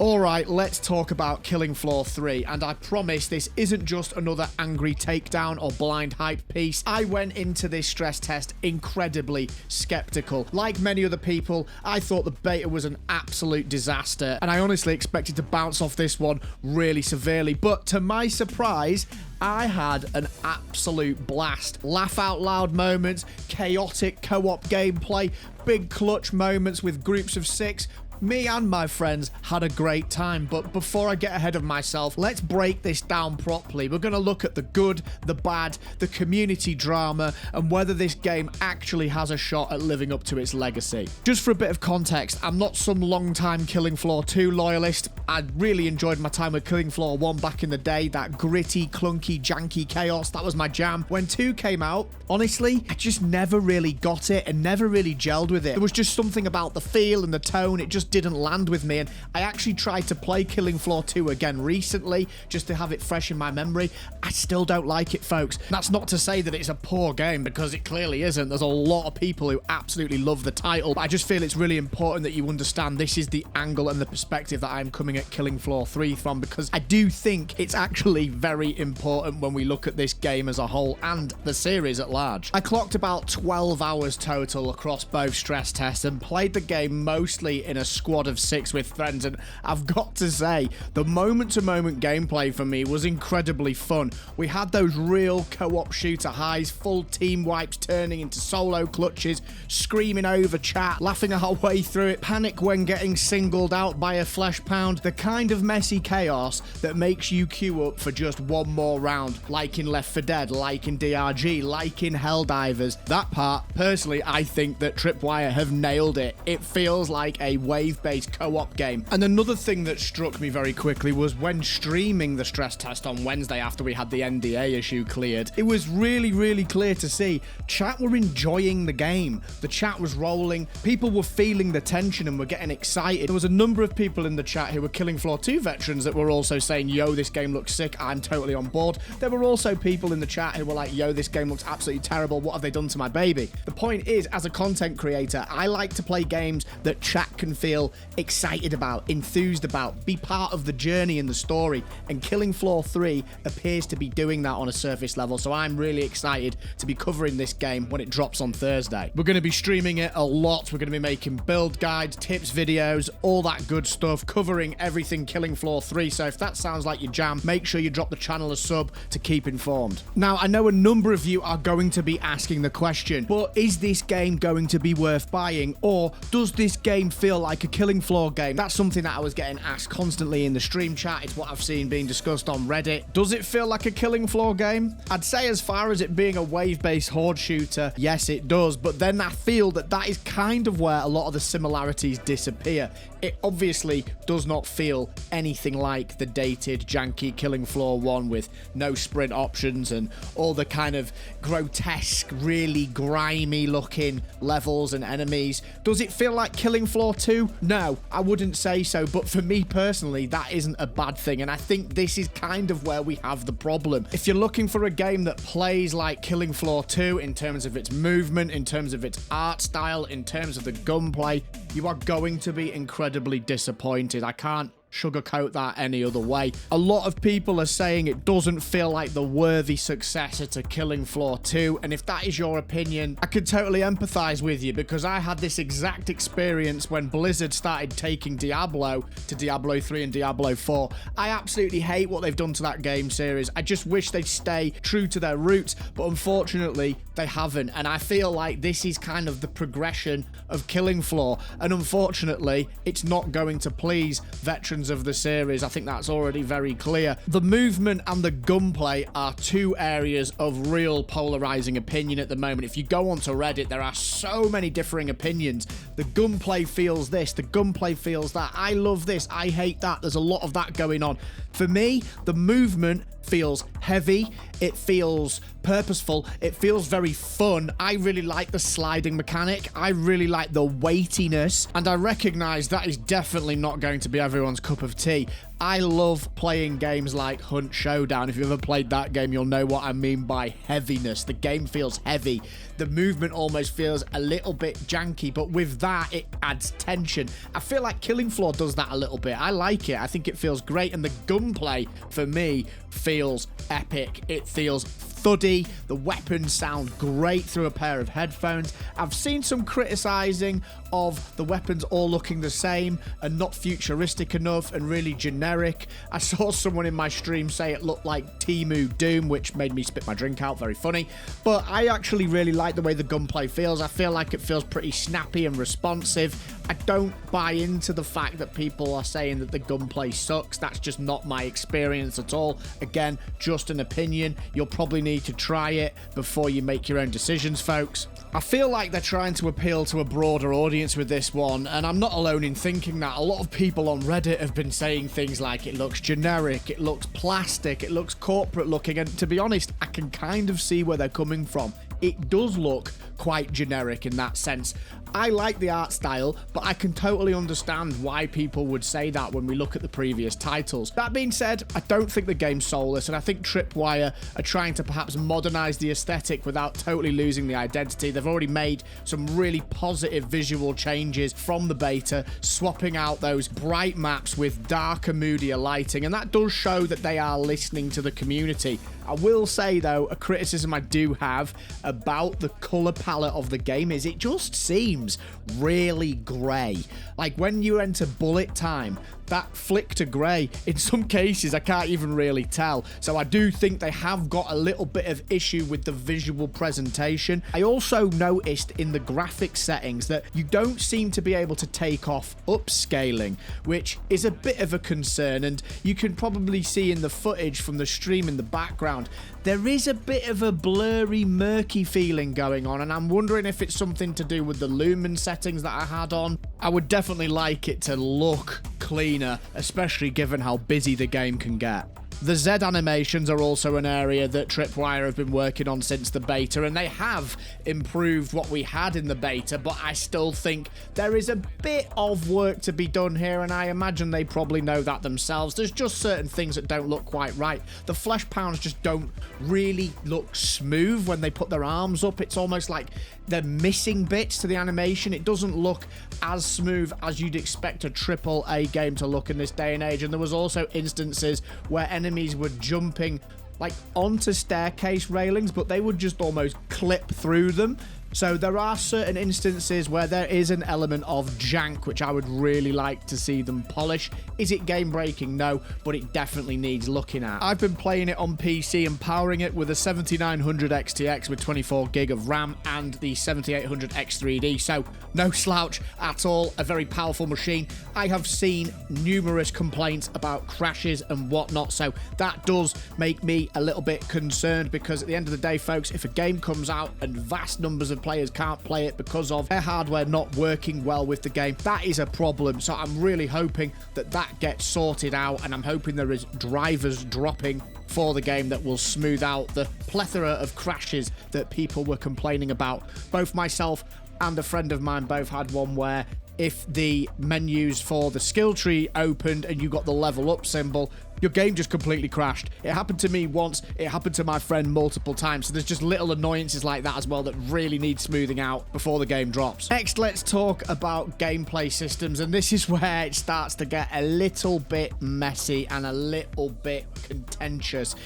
Alright, let's talk about Killing Floor 3, and I promise this isn't just another angry takedown or blind hype piece. I went into this stress test incredibly skeptical. Like many other people, I thought the beta was an absolute disaster, and I honestly expected to bounce off this one really severely, but to my surprise, I had an absolute blast. Laugh out loud moments, chaotic co-op gameplay, big clutch moments with groups of 6. Me and my friends had a great time, but before I get ahead of myself, let's break this down properly. We're going to look at the good, the bad, the community drama, and whether this game actually has a shot at living up to its legacy. Just for a bit of context, I'm not some long-time Killing Floor 2 loyalist. I really enjoyed my time with Killing Floor 1 back in the day. That gritty, clunky, janky chaos, that was my jam. When 2 came out, honestly, I just never really got it and never really gelled with it. There was just something about the feel and the tone, it just didn't land with me, and I actually tried to play Killing Floor 2 again recently just to have it fresh in my memory. I still don't like it, folks. That's not to say that it's a poor game, because it clearly isn't. There's a lot of people who absolutely love the title, but I just feel it's really important that you understand this is the angle and the perspective that I'm coming at Killing Floor 3 from, because I do think it's actually very important when we look at this game as a whole and the series at large. I clocked about 12 hours total across both stress tests and played the game mostly in a squad of 6 with friends, and I've got to say, the moment-to-moment gameplay for me was incredibly fun. We had those real co-op shooter highs, full team wipes turning into solo clutches, screaming over chat, laughing our way through it, panic when getting singled out by a flesh pound, the kind of messy chaos that makes you queue up for just one more round, like in Left 4 Dead, like in DRG, like in Helldivers. That part, personally, I think that Tripwire have nailed it. It feels like a wave-based co-op game. And another thing that struck me very quickly was when streaming the stress test on Wednesday after we had the NDA issue cleared, it was really clear to see chat were enjoying the game. The chat was rolling, people were feeling the tension and were getting excited. There was a number of people in the chat who were Killing Floor 2 veterans that were also saying, yo, this game looks sick, I'm totally on board. There were also people in the chat who were like, yo, this game looks absolutely terrible, what have they done to my baby? The point is, as a content creator, I like to play games that chat can feel excited about, enthused about, be part of the journey and the story, and Killing Floor 3 appears to be doing that on a surface level, so I'm really excited to be covering this game when it drops on Thursday. We're going to be streaming it a lot, we're going to be making build guides, tips videos, all that good stuff, covering everything Killing Floor 3, so if that sounds like your jam, make sure you drop the channel a sub to keep informed. Now, I know a number of you are going to be asking the question, but is this game going to be worth buying, or does this game feel like a Killing Floor game? That's something that I was getting asked constantly in the stream chat. It's what I've seen being discussed on Reddit. Does it feel like a Killing Floor game? I'd say as far as it being a wave-based horde shooter, yes it does, but then I feel that that is kind of where a lot of the similarities disappear. It obviously does not feel anything like the dated, janky Killing Floor 1 with no sprint options and all the kind of grotesque, really grimy looking levels and enemies. Does it feel like Killing Floor 2? No, I wouldn't say so, but for me personally, that isn't a bad thing, and I think this is kind of where we have the problem. If you're looking for a game that plays like Killing Floor 2 in terms of its movement, in terms of its art style, in terms of the gunplay, you are going to be incredibly disappointed. I can't sugarcoat that any other way. A lot of people are saying it doesn't feel like the worthy successor to Killing Floor 2, and if that is your opinion, I could totally empathize with you, because I had this exact experience when Blizzard started taking Diablo to Diablo 3 and Diablo 4. I absolutely hate what they've done to that game series. I just wish they'd stay true to their roots, but unfortunately they haven't, and I feel like this is kind of the progression of Killing Floor, and unfortunately it's not going to please veterans of the series. I think that's already very clear. The movement and the gunplay are two areas of real polarizing opinion at the moment. If you go onto Reddit, there are so many differing opinions. The gunplay feels this, the gunplay feels that. I love this, I hate that. There's a lot of that going on. For me, the movement feels heavy, it feels purposeful, it feels very fun. I really like the sliding mechanic, I really like the weightiness, and I recognize that is definitely not going to be everyone's cup cup of tea. I love playing games like Hunt Showdown. If you've ever played that game, you'll know what I mean by heaviness. The game feels heavy. The movement almost feels a little bit janky, but with that, it adds tension. I feel like Killing Floor does that a little bit. I like it. I think it feels great, and the gunplay, for me, feels epic. It feels thuddy. The weapons sound great through a pair of headphones. I've seen some criticizing of the weapons all looking the same and not futuristic enough and really generic. I saw someone in my stream say it looked like Temu Doom, which made me spit my drink out. Very funny. But I actually really like the way the gunplay feels. I feel like it feels pretty snappy and responsive. I don't buy into the fact that people are saying that the gunplay sucks. That's just not my experience at all. Again, just an opinion. You'll probably need to try it before you make your own decisions, folks. I feel like they're trying to appeal to a broader audience with this one, and I'm not alone in thinking that. A lot of people on Reddit have been saying things like it looks generic, it looks plastic, it looks corporate looking, and to be honest, I can kind of see where they're coming from. It does look quite generic in that sense. I like the art style, but I can totally understand why people would say that when we look at the previous titles. That being said, I don't think the game's soulless, and I think Tripwire are trying to perhaps modernize the aesthetic without totally losing the identity. They've already made some really positive visual changes from the beta, swapping out those bright maps with darker, moodier lighting, and that does show that they are listening to the community. I will say, though, a criticism I do have about the colour palette of the game is it just seems really grey. Like, when you enter bullet time, that flick to grey, in some cases I can't even really tell. So I do think they have got a little bit of issue with the visual presentation. I also noticed in the graphics settings that you don't seem to be able to take off upscaling, which is a bit of a concern, and you can probably see in the footage from the stream in the background, there is a bit of a blurry, murky feeling going on, and I'm wondering if it's something to do with the lumen settings that I had on. I would definitely like it to look cleaner, especially given how busy the game can get. The Z animations are also an area that Tripwire have been working on since the beta, and they have improved what we had in the beta, but I still think there is a bit of work to be done here, and I imagine they probably know that themselves. There's just certain things that don't look quite right. The flesh pounds just don't really look smooth when they put their arms up. It's almost like they're missing bits to the animation. It doesn't look as smooth as you'd expect a AAA game to look in this day and age, and there was also instances where enemies were jumping like onto staircase railings, but they would just almost clip through them. So there are certain instances where there is an element of jank, which I would really like to see them polish. Is it game breaking? No, but it definitely needs looking at. I've been playing it on PC and powering it with a 7900 XTX with 24 gig of RAM and the 7800 X3D, so no slouch at all, a very powerful machine. I have seen numerous complaints about crashes and whatnot, so that does make me a little bit concerned, because at the end of the day, folks, if a game comes out and vast numbers of players can't play it because of their hardware not working well with the game, that is a problem. So I'm really hoping that that gets sorted out, and I'm hoping there is drivers dropping for the game that will smooth out the plethora of crashes that people were complaining about. Both myself and a friend of mine both had one where if the menus for the skill tree opened and you got the level up symbol, your game just completely crashed. It happened to me once, it happened to my friend multiple times, so there's just little annoyances like that as well that really need smoothing out before the game drops. Next, let's talk about gameplay systems, and this is where it starts to get a little bit messy and a little bit contentious.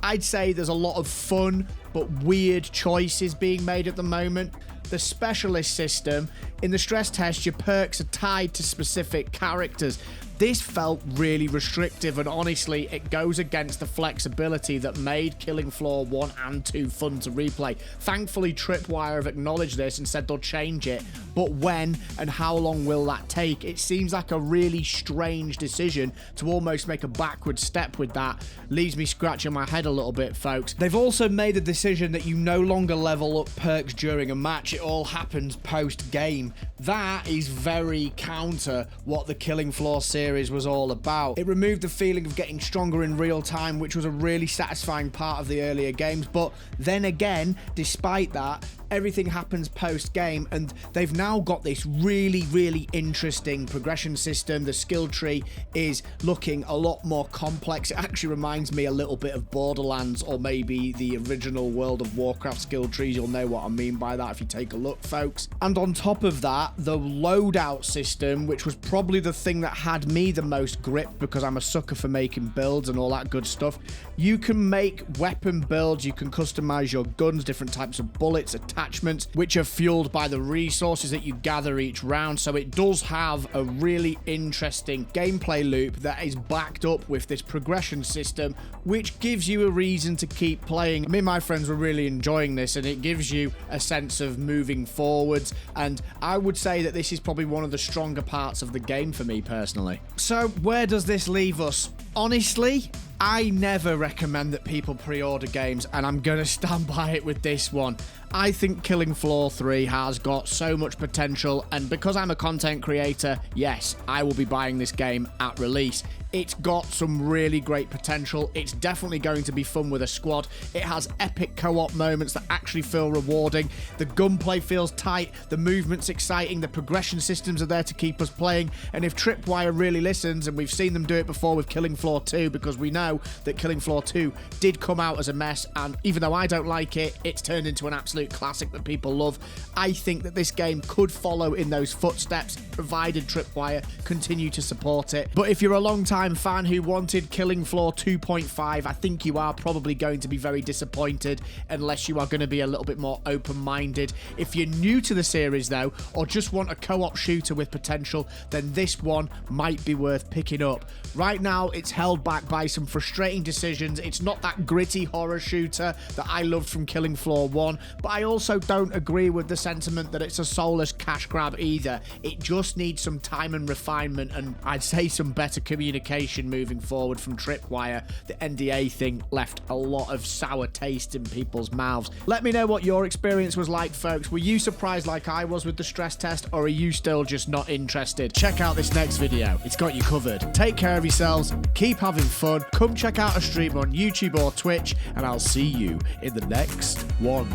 I'd say there's a lot of fun but weird choices being made at the moment. The specialist system, in the stress test, your perks are tied to specific characters. This felt really restrictive, and honestly, it goes against the flexibility that made Killing Floor 1 and 2 fun to replay. Thankfully, Tripwire have acknowledged this and said they'll change it, but when and how long will that take? It seems like a really strange decision to almost make a backward step with that. Leaves me scratching my head a little bit, folks. They've also made the decision that you no longer level up perks during a match. It all happens post-game. That is very counter what the Killing Floor series was all about. It removed the feeling of getting stronger in real time, which was a really satisfying part of the earlier games, but then again, despite that, everything happens post-game, and they've now got this really interesting progression system. The skill tree is looking a lot more complex. It actually reminds me a little bit of Borderlands, or maybe the original World of Warcraft skill trees. You'll know what I mean by that if you take a look, folks. And on top of that, the loadout system, which was probably the thing that had me the most grip, because I'm a sucker for making builds and all that good stuff. You can make weapon builds, you can customize your guns, different types of bullets, attachments, which are fueled by the resources that you gather each round. So it does have a really interesting gameplay loop that is backed up with this progression system, which gives you a reason to keep playing. Me and my friends were really enjoying this, and it gives you a sense of moving forwards, and I would say that this is probably one of the stronger parts of the game for me personally. So where does this leave us? Honestly, I never recommend that people pre-order games, and I'm going to stand by it with this one. I think Killing Floor 3 has got so much potential, and because I'm a content creator, yes, I will be buying this game at release. It's got some really great potential. It's definitely going to be fun with a squad. It has epic co-op moments that actually feel rewarding. The gunplay feels tight. The movement's exciting. The progression systems are there to keep us playing. And if Tripwire really listens, and we've seen them do it before with Killing Floor 2, because we know that Killing Floor 2 did come out as a mess, and even though I don't like it, it's turned into an absolute classic that people love. I think that this game could follow in those footsteps, provided Tripwire continue to support it. But if you're a long-time fan who wanted Killing Floor 2.5, I think you are probably going to be very disappointed, unless you are going to be a little bit more open-minded. If you're new to the series though, or just want a co-op shooter with potential, then this one might be worth picking up. Right now, it's held back by some frustrating decisions. It's not that gritty horror shooter that I loved from Killing Floor 1, but I also don't agree with the sentiment that it's a soulless cash grab either. It just needs some time and refinement, and I'd say some better communication moving forward from Tripwire. The NDA thing left a lot of sour taste in people's mouths. Let me know what your experience was like, folks. Were you surprised like I was with the stress test, or are you still just not interested? Check out this next video. It's got you covered. Take care of yourselves. Keep having fun. Come check out a stream on YouTube or Twitch, and I'll see you in the next one.